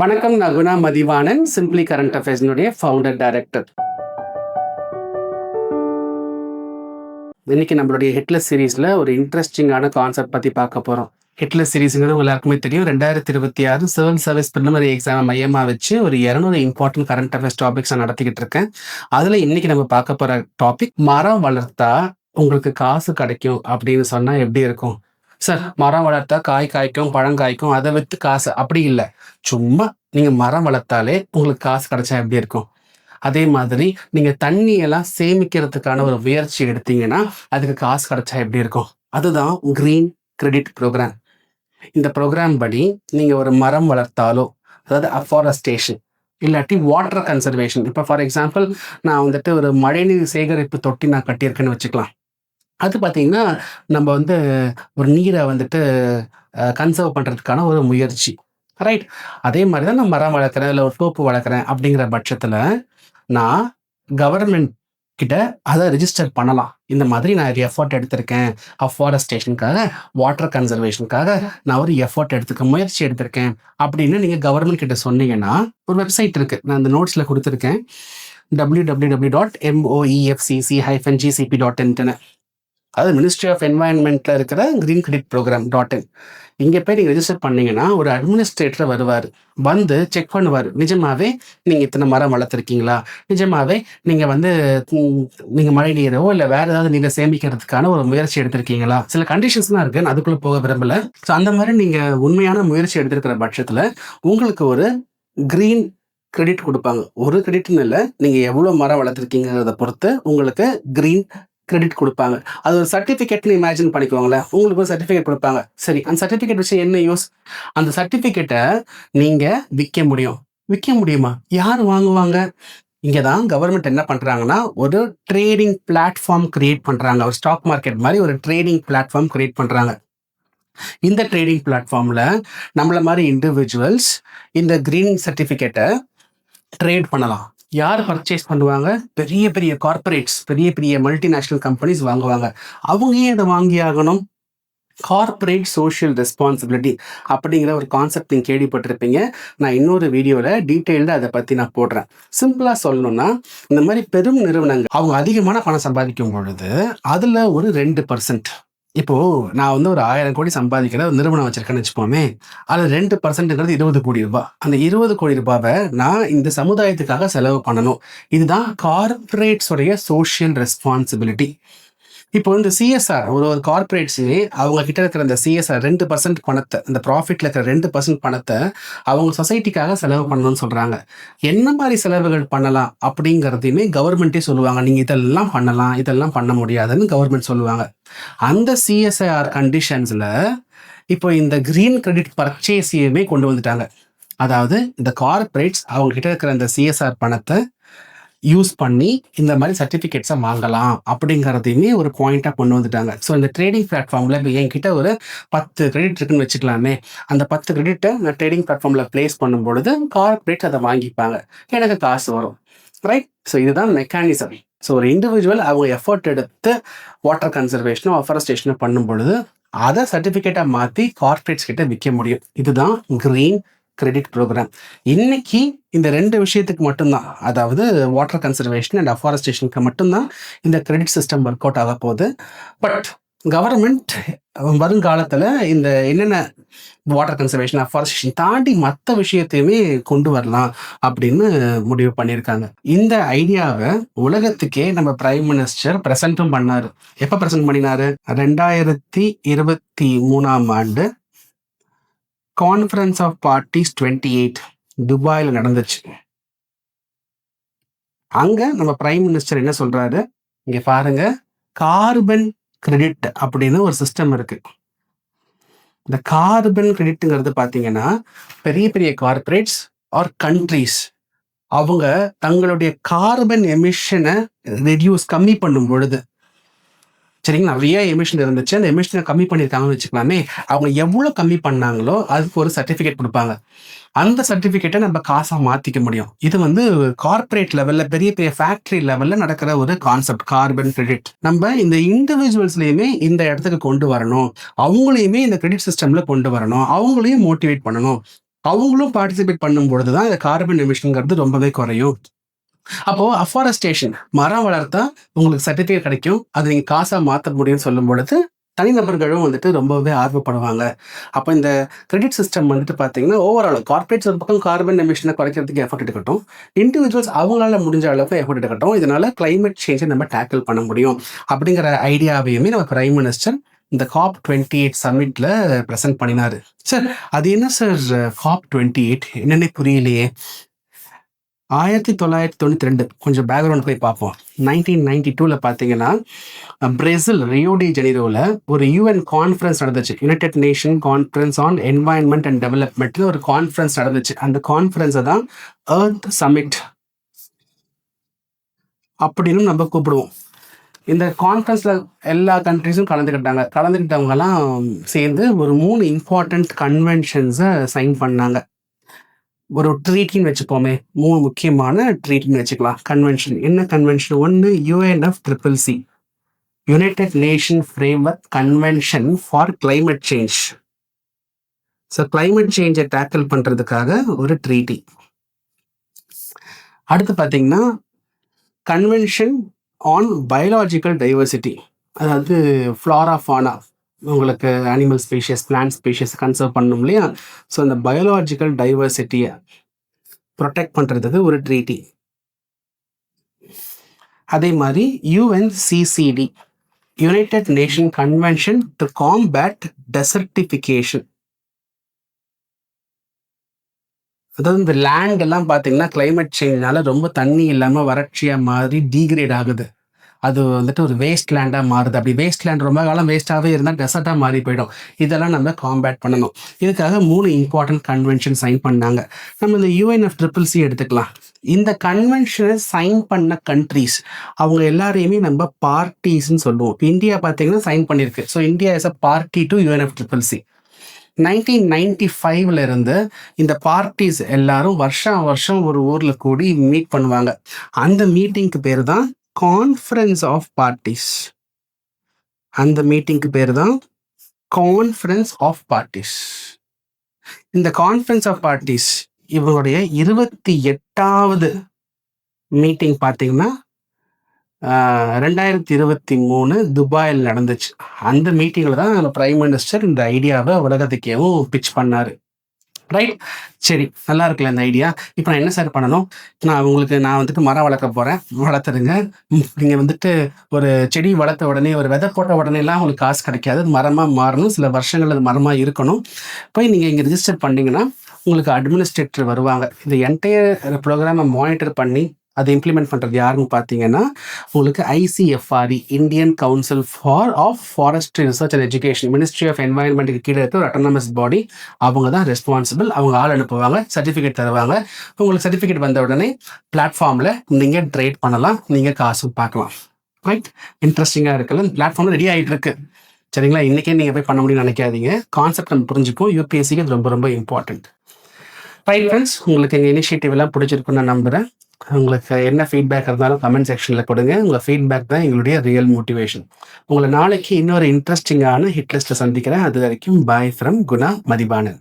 வணக்கம். நான் Guna Mathivanan, simply current அஃபேர்ஸ்னுடைய ஃபவுண்டர் டைரக்டர். இன்னைக்கு நம்மளுடைய ஹிட்லர் சீரீஸ்ல ஒரு இன்ட்ரெஸ்டிங்கான கான்செப்ட் பத்தி பார்க்க போறோம். ஹிட்லர் சீரீஸ்ங்கிறது எல்லாருக்குமே தெரியும். 2026 சிவில் சர்வீஸ் பிரிலிமினரி எக்ஸாம் மையமா வச்சு ஒரு 200 இம்பார்ட்டன்ட் கரண்ட் அஃபேர்ஸ் டாபிக்ஸ் நடத்திக்கிட்டு இருக்கேன். அதுல இன்னைக்கு நம்ம பார்க்க போற டாபிக், மரம் வளர்த்தா உங்களுக்கு காசு கிடைக்கும் அப்படின்னு சொன்னா எப்படி இருக்கும்? சார், மரம் வளர்த்தா காய் காய்க்கும், பழம் காய்க்கும், அதை வித்து காசு, அப்படி இல்லை. சும்மா நீங்க மரம் வளர்த்தாலே உங்களுக்கு காசு கிடைச்சா எப்படி இருக்கும்? அதே மாதிரி நீங்க தண்ணியெல்லாம் சேமிக்கிறதுக்கான ஒரு முயற்சி எடுத்தீங்கன்னா அதுக்கு காசு கிடைச்சா எப்படி இருக்கும்? அதுதான் கிரீன் கிரெடிட் ப்ரோக்ராம். இந்த ப்ரோக்ராம் படி நீங்க ஒரு மரம் வளர்த்தாலோ, அதாவது அஃபாரஸ்டேஷன் இல்லாட்டி வாட்டர் கன்சர்வேஷன். இப்போ ஃபார் எக்ஸாம்பிள், நான் வந்துட்டு ஒரு மழைநீர் சேகரிப்பு தொட்டி நான் கட்டியிருக்கேன்னு வச்சுக்கலாம். அது பார்த்தீங்கன்னா நம்ம ஒரு நீரை கன்சர்வ் பண்ணுறதுக்கான ஒரு முயற்சி, ரைட்? அதே மாதிரி தான் நான் மரம் வளர்க்குறேன், இல்லை ஒரு தோப்பு வளர்க்குறேன் அப்படிங்கிற பட்சத்தில் நான் கவர்மெண்ட் கிட்ட அதை ரிஜிஸ்டர் பண்ணலாம். இந்த மாதிரி நான் ஒரு எஃபர்ட் எடுத்திருக்கேன், அஃபாரஸ்டேஷனுக்காக, வாட்டர் கன்சர்வேஷனுக்காக நான் ஒரு எஃபர்ட் முயற்சி எடுத்திருக்கேன் அப்படின்னு நீங்கள் கவர்மெண்ட் கிட்ட சொன்னீங்கன்னா, ஒரு வெப்சைட் இருக்குது, நான் இந்த நோட்ஸில் கொடுத்துருக்கேன், www.moefcc-gcp.in. அது மினிஸ்ட்ரி ஆஃப் என்வாயன்மெண்ட்ல இருக்கிற கிரீன் கிரெடிட் ப்ரோக்ராம் .in. இங்கே போய் நீங்கள் ரெஜிஸ்டர் பண்ணீங்கன்னா ஒரு அட்மினிஸ்ட்ரேட்டர் வருவார், வந்து செக் பண்ணுவார், நிஜமாவே நீங்கள் இத்தனை மரம் வளர்த்துருக்கீங்களா, நிஜமாவே நீங்கள் நீங்கள் மழை நீரோ இல்லை வேற ஏதாவது நீரை சேமிக்கிறதுக்கான ஒரு முயற்சி எடுத்திருக்கீங்களா. சில கண்டிஷன்ஸ்லாம் இருக்கு, நான் அதுக்குள்ளே போக விரும்பல. ஸோ அந்த மாதிரி நீங்கள் உண்மையான முயற்சி எடுத்திருக்கிற பட்சத்தில் உங்களுக்கு ஒரு கிரீன் கிரெடிட் கொடுப்பாங்க. ஒரு கிரெடிட்னு இல்லை, நீங்கள் எவ்வளோ மரம் வளர்த்துருக்கீங்கிறத பொறுத்து உங்களுக்கு கிரீன் கிரெடிட் கொடுப்பாங்க. அது ஒரு சர்டிஃபிகேட்னு இமேஜின் பண்ணிக்கோங்களேன். உங்களுக்கு ஒரு சர்டிஃபிகேட் கொடுப்பாங்க. சரி, அந்த சர்டிஃபிகேட் வச்சு என்ன யூஸ்? அந்த சர்டிஃபிகேட்டை நீங்கள் விற்க முடியும். விற்க முடியுமா? யார் வாங்குவாங்க? இங்கே தான் கவர்மெண்ட் என்ன பண்ணுறாங்கன்னா, ஒரு ட்ரேடிங் பிளாட்ஃபார்ம் கிரியேட் பண்ணுறாங்க. ஒரு ஸ்டாக் மார்க்கெட் மாதிரி ஒரு ட்ரேடிங் பிளாட்ஃபார்ம் கிரியேட் பண்ணுறாங்க. இந்த ட்ரேடிங் பிளாட்ஃபார்மில் நம்மள மாதிரி இண்டிவிஜுவல்ஸ் இந்த கிரீன் சர்டிஃபிகேட்டை ட்ரேட் பண்ணலாம். யார் பர்ச்சேஸ் பண்ணுவாங்க? பெரிய பெரிய கார்பரேட்ஸ், பெரிய பெரிய மல்டிநேஷ்னல் கம்பெனிஸ் வாங்குவாங்க. அவங்க ஏன் இதை வாங்கி ஆகணும்? கார்பரேட் சோஷியல் ரெஸ்பான்சிபிலிட்டி அப்படிங்கிற ஒரு கான்செப்ட் நீங்கள் கேள்விப்பட்டிருப்பீங்க. நான் இன்னொரு வீடியோவில் டீட்டெயில்டாக அதை பற்றி நான் போடுறேன். சிம்பிளாக சொல்லணும்னா, இந்த மாதிரி பெரும் நிறுவனங்கள் அவங்க அதிகமான பணம் சம்பாதிக்கும் பொழுது அதில் ஒரு 2%, இப்போது நான் ஒரு 1000 கோடி சம்பாதிக்கிற ஒரு நிறுவனம் வச்சிருக்கேன்னு வச்சுப்போமே, அதில் 2%ங்கிறது 20 கோடி ரூபாய். அந்த 20 கோடி ரூபாவை நான் இந்த சமுதாயத்துக்காக செலவு பண்ணணும். இதுதான் கார்பரேட்ஸோடைய சோஷியல் ரெஸ்பான்சிபிலிட்டி. இப்போ இந்த சிஎஸ்ஆர், ஒரு கார்பரேட்ஸுமே அவங்க கிட்ட இருக்கிற இந்த சிஎஸ்ஆர் 2% பணத்தை, இந்த ப்ராஃபிட்ல இருக்கிற 2% பணத்தை அவங்க சொசைட்டிக்காக செலவு பண்ணணும்னு சொல்றாங்க. என்ன மாதிரி செலவுகள் பண்ணலாம் அப்படிங்கிறதையுமே கவர்மெண்ட்டே சொல்லுவாங்க. நீங்க இதெல்லாம் பண்ணலாம், இதெல்லாம் பண்ண முடியாதுன்னு கவர்மெண்ட் சொல்லுவாங்க. அந்த சிஎஸ்ஆர் கண்டிஷன்ஸ்ல இப்போ இந்த கிரீன் கிரெடிட் பர்ச்சேஸையுமே கொண்டு வந்துட்டாங்க. அதாவது இந்த கார்பரேட்ஸ் அவங்க கிட்ட இருக்கிற இந்த சிஎஸ்ஆர் பணத்தை யூஸ் பண்ணி இந்த மாதிரி சர்டிஃபிகேட்ஸை வாங்கலாம் அப்படிங்கிறதையுமே ஒரு பாயிண்டாக கொண்டு வந்துட்டாங்க. ஸோ இந்த ட்ரேடிங் பிளாட்ஃபார்மில் இப்போ என்கிட்ட ஒரு 10 கிரெடிட் இருக்குன்னு வச்சுக்கலாமே, அந்த 10 கிரெடிட்டை நான் ட்ரேடிங் பிளாட்ஃபார்மில் ப்ளேஸ் பண்ணும் பொழுது கார்பரேட் அதை வாங்கிப்பாங்க, எனக்கு காசு வரும், ரைட்? ஸோ இதுதான் மெக்கானிசம். ஸோ ஒரு இண்டிவிஜுவல் அவங்க எஃபர்ட் எடுத்து வாட்டர் கன்சர்வேஷனோ அஃபாரஸ்டேஷனோ பண்ணும் பொழுது அதை சர்டிஃபிகேட்டாக மாற்றி கார்பரேட்ஸ் கிட்ட விற்க முடியும். இதுதான் கிரீன் கிரெடிட் ப்ரோக்ராம். இன்னைக்கு இந்த 2 விஷயத்துக்கு மட்டும்தான், அதாவது வாட்டர் கன்சர்வேஷன் அண்ட் அஃபாரஸ்டேஷனுக்கு மட்டும்தான் இந்த கிரெடிட் சிஸ்டம் ஒர்க் அவுட் ஆக போகுது. பட் கவர்மெண்ட் வருங்காலத்தில் இந்த என்னென்ன வாட்டர் கன்சர்வேஷன் அஃபாரஸ்டேஷன் தாண்டி மற்ற விஷயத்தையுமே கொண்டு வரலாம் அப்படின்னு முடிவு பண்ணியிருக்காங்க. இந்த ஐடியாவை உலகத்துக்கே நம்ம பிரைம் மினிஸ்டர் பிரசன்ட்டும் பண்ணாரு. எப்போ பிரசன்ட் பண்ணினாரு? 2023 கான்ஃபரன்ஸ் ஆஃப் பார்ட்டிஸ் 28 துபாயில் நடந்துச்சு. அங்க நம்ம பிரைம் மினிஸ்டர் என்ன சொல்றாரு? இங்க பாருங்க, கார்பன் கிரெடிட் அப்படின்னு ஒரு சிஸ்டம் இருக்கு. இந்த கார்பன் கிரெடிட்ங்கிறது பார்த்தீங்கன்னா, பெரிய பெரிய கார்பரேட்ஸ் ஆர் கண்ட்ரீஸ் அவங்க தங்களுடைய கார்பன் எமிஷனை கம்மி பண்ணும் பொழுது, சரிங்களா, நிறைய எமிஷன் இருந்துச்சு, அந்த எமிஷனை கம்மி பண்ணியிருக்காங்கன்னு வச்சுக்கலாமே, அவங்க எவ்வளோ கம்மி பண்ணாங்களோ அதுக்கு ஒரு சர்டிஃபிகேட் கொடுப்பாங்க. அந்த சர்டிஃபிகேட்டை நம்ம காசாக மாற்றிக்க முடியும். இது கார்பரேட் லெவலில், பெரிய பெரிய ஃபேக்ட்ரி லெவலில் நடக்கிற ஒரு கான்செப்ட், கார்பன் கிரெடிட். நம்ம இந்த இண்டிவிஜுவல்ஸ்லையுமே இந்த இடத்துக்கு கொண்டு வரணும், அவங்களையுமே இந்த கிரெடிட் சிஸ்டமில் கொண்டு வரணும், அவங்களையும் மோட்டிவேட் பண்ணணும். அவங்களும் பார்ட்டிசிபேட் பண்ணும்பொழுது தான் இந்த கார்பன் எமிஷன்ங்கிறது ரொம்பவே குறையும். அப்போ அஃபாரஸ்டேஷன் மரம் வளர்த்தா உங்களுக்கு சர்டிஃபிகேட் கிடைக்கும், அது நீங்க காசா மாத்த முடியும்னு சொல்லும் பொழுது தனிநபர்களும் வந்துட்டு ரொம்பவே ஆர்வப்படுவாங்க. அப்போ இந்த கிரெடிட் சிஸ்டம் வந்துட்டு பார்த்தீங்கன்னா ஓவரால் கார்பரேட்ஸ் ஒரு பக்கம் கார்பன் எமிஷனை குறைக்கிறதுக்கு எஃபர்ட் எடுக்கட்டும், இண்டிவிஜுவல்ஸ் அவங்களால முடிஞ்ச அளவுக்கு எஃபர்ட் எடுக்கட்டும். இதனால கிளைமேட் சேஞ்சை நம்ம டேக்கிள் பண்ண முடியும் அப்படிங்கிற ஐடியாவையுமே நம்ம பிரைம் மினிஸ்டர் இந்த COP28 சமிட்ல ப்ரெசென்ட் பண்ணினாரு. சார் அது என்ன சார் COP28 என்னன்னே புரியலையே. 1992 கொஞ்சம் பேக்ரவுண்ட் போய் பார்ப்போம். 1992ல பார்த்தீங்கன்னா பிரேசில் ரியோ டி ஜெனிரோவில் ஒரு UN கான்ஃபரன்ஸ் நடந்துச்சு. United nation conference on environment and டெவலப்மெண்ட்ல ஒரு கான்ஃபரன்ஸ் நடந்துச்சு. அந்த கான்ஃபரன்ஸை தான் எர்த் சமிட் அப்படின்னு நம்ம கூப்பிடுவோம். இந்த கான்ஃபரன்ஸில் எல்லா கண்ட்ரிஸும் கலந்துக்கிட்டவங்கலாம் சேர்ந்து ஒரு 3 இம்பார்ட்டண்ட் கன்வென்ஷன்ஸை சைன் பண்ணாங்க. ஒரு ட்ரீட்டின்னு வச்சுப்போமே, 3 முக்கியமான ட்ரீட்டின்னு வச்சுக்கலாம். கன்வென்ஷன் என்ன கன்வென்ஷன்? ஒன்று UNFCCC, united nation framework convention for climate change. So climate சேஞ்சை டேக்கிள் பண்ணுறதுக்காக ஒரு ட்ரீட்டி. அடுத்து பார்த்தீங்கன்னா கன்வென்ஷன் ஆன் பயாலஜிக்கல் டைவர்சிட்டி, அதாவது ஃப்ளாரா ஃபானா, உங்களுக்கு animal species plant species conserve பண்ணணும் இல்லையா. ஸோ அந்த பயாலஜிக்கல் டைவர்சிட்டியை ப்ரொடெக்ட் பண்ணுறதுக்கு ஒரு ட்ரீட்டி. அதே மாதிரி UNCCD, United nation convention to combat desertification. அதாவது இந்த லேண்ட் எல்லாம் பார்த்தீங்கன்னா கிளைமேட் சேஞ்ச்னால ரொம்ப தண்ணி இல்லாமல் வறட்சியாக மாறி டீக்ரேட் ஆகுது. அது வந்துட்டு ஒரு வேஸ்ட் லேண்டாக மாறுது. அப்படி வேஸ்ட் லேண்ட் ரொம்ப காலம் வேஸ்ட்டாகவே இருந்தால் டெசர்ட்டாக மாறி போயிடும். இதெல்லாம் நம்ம காம்பேட் பண்ணணும். இதுக்காக 3 இம்பார்ட்டன்ட் கன்வென்ஷன் சைன் பண்ணாங்க. நம்ம இந்த UNFCCC எடுத்துக்கலாம். இந்த கன்வென்ஷனை சைன் பண்ண கண்ட்ரீஸ் அவங்க எல்லாரையுமே நம்ம பார்ட்டிஸ்ன்னு சொல்லுவோம். இந்தியா பார்த்தீங்கன்னா சைன் பண்ணியிருக்கு. So India is a party to UNFCCC. 1995ல இருந்து இந்த பார்ட்டிஸ் எல்லாரும் வருஷம் ஒரு ஊர்ல கூடி மீட் பண்ணுவாங்க. அந்த மீட்டிங்க்கு பேர் தான் கான்ஃபரன்ஸ் ஆஃப் பார்ட்டிஸ். அந்த மீட்டிங்க்கு பேர் தான் கான்ஃபரன்ஸ் ஆஃப் பார்ட்டிஸ். இந்த கான்ஃபரன்ஸ் ஆஃப் பார்ட்டிஸ் இவருடைய 28வது மீட்டிங் பார்த்தீங்கன்னா 2023 துபாயில் நடந்துச்சு. அந்த மீட்டிங்கில் தான் பிரைம் மினிஸ்டர் இந்த ஐடியாவை உலகத்துக்கேவும் பிச் பண்ணார். ரைட், சரி, நல்லா இருக்குல்ல இந்த ஐடியா. இப்போ நான் என்ன சார் பண்ணணும்? நான் வந்துட்டு மரம் வளர்க்க போகிறேன், வளர்த்துருங்க. நீங்கள் வந்துட்டு ஒரு செடி வளர்த்த உடனே, ஒரு விதை போட்ட உடனேலாம் உங்களுக்கு காசு கிடைக்காது. அது மரமாக மாறணும், சில வருஷங்கள் அது மரமாக இருக்கணும். போய் நீங்கள் இங்கே ரிஜிஸ்டர் பண்ணிங்கன்னா உங்களுக்கு அட்மினிஸ்ட்ரேட்டர் வருவாங்க. இந்த என்டையர் ப்ரோக்ராமை மானிட்டர் பண்ணி அதை இம்ப்ளிமெண்ட் பண்ணுறது யாருன்னு பார்த்தீங்கன்னா உங்களுக்கு ICFRE, Indian council of forestry research and education, ministry of என்வாயன்மெண்ட்டுக்கு கீழே இருக்க ஒரு அட்டானமஸ் பாடி. அவங்க தான் ரெஸ்பான்சிபிள். அவங்க ஆள் அனுப்புவாங்க, சர்டிஃபிகேட் தருவாங்க. உங்களுக்கு சர்டிஃபிகேட் வந்த உடனே பிளாட்ஃபார்மில் நீங்கள் ட்ரேட் பண்ணலாம், நீங்கள் காசு பார்க்கலாம். ரைட், இன்ட்ரெஸ்டிங்காக இருக்குல்ல. பிளாட்ஃபார்மில் ரெடி ஆகிட்டு இருக்கு. சரிங்களா? இன்றைக்கே நீங்கள் போய் பண்ண முடியும்னு நினைக்காதீங்க. கான்செப்ட் நம்ம புரிஞ்சுப்போம். UPSCக்கு அது ரொம்ப ரொம்ப இம்பார்ட்டன்ட். ரைட் ஃப்ரெண்ட்ஸ், உங்களுக்கு எங்கள் இனிஷியேட்டிவ் எல்லாம் பிடிச்சிருக்குன்னு நான் நம்புகிறேன். உங்களுக்கு என்ன ஃபீட்பேக் இருந்தாலும் கமெண்ட் செக்ஷனில் கொடுங்க. உங்கள் ஃபீட்பேக் தான் எங்களுடைய ரியல் மோட்டிவேஷன். உங்களை நாளைக்கு இன்னொரு இன்ட்ரெஸ்டிங்கான ஹிட் லிஸ்ட்டை சந்திக்கிறேன். அது வரைக்கும் பாய் ஃப்ரம் குணா மதிபானன்.